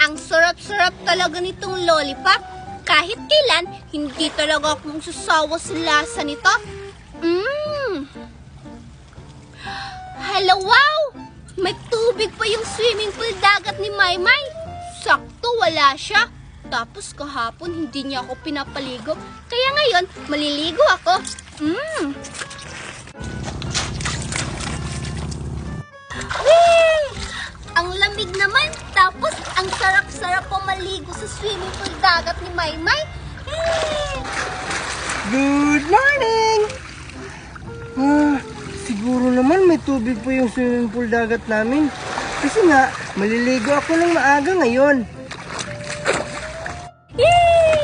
Ang sarap-sarap talaga nitong lollipop. Kahit kailan, hindi talaga akong susawa sa lasa nito. Hello, wow! May tubig pa yung swimming pool dagat ni Maymay. Sakto, wala siya. Tapos kahapon, hindi niya ako pinapaligo. Kaya ngayon, maliligo ako. Whee! Ang lamig naman. Tapos, ang sarap-sarap pa maligo sa swimming pool dagat ni Maymay. Good morning! Siguro naman may tubig po yung swimming pool dagat namin. Kasi nga, maliligo ako ng maaga ngayon. Yay!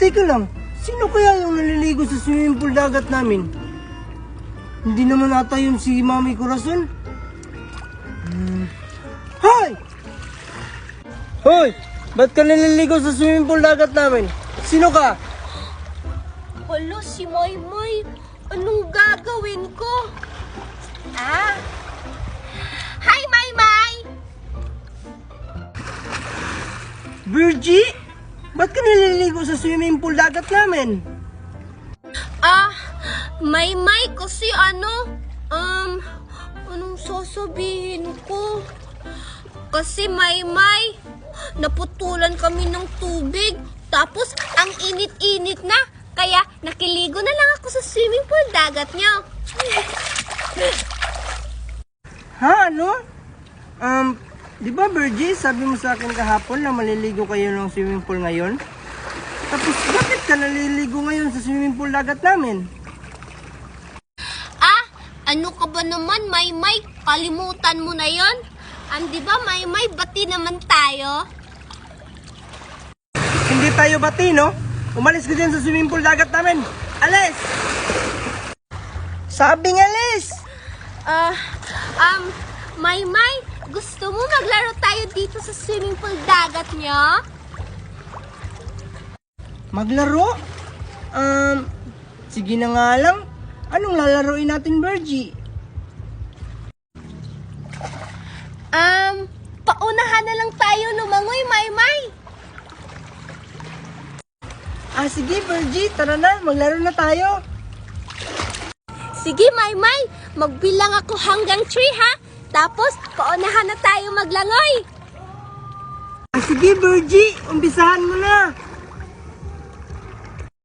Teka lang, sino kaya yung naliligo sa swimming pool dagat namin? Hindi naman ata yun si Mami Corazon. Hoy! Hoy! Ba't ka naliligo sa swimming pool dagat namin? Sino ka? Hala, si Maymay. Anong gagawin ko? Hi, Maymay! Virgie? Ba't ka naliligo sa swimming pool dagat namin? Maymay, kasi anong sasabihin ko? Kasi Maymay, naputulan kami ng tubig. Tapos, ang init-init na. Kaya, nakiligo na lang ako sa swimming pool dagat niyo. Ha? Ano? Di ba Virgie, sabi mo sa akin kahapon na maliligo kayo ng swimming pool ngayon? Tapos, bakit ka naliligo ngayon sa swimming pool dagat namin? Ano ka ba naman, Maymay? Kalimutan mo na yon. Di ba, Maymay, bati naman tayo? Hindi tayo bati, no? Umalis ka dyan sa swimming pool dagat namin. Alis! Sabing alis! Maymay, gusto mo maglaro tayo dito sa swimming pool dagat niyo? Maglaro? Sige na nga lang. Anong lalaroin natin, Virgie? Paunahan na lang tayo lumangoy, Maymay. Sige, Virgie. Tara na. Maglaro na tayo. Sige, Maymay. Magbilang ako hanggang 3, ha? Tapos, paunahan na tayo maglangoy. Sige, Virgie. Umpisahan mo na.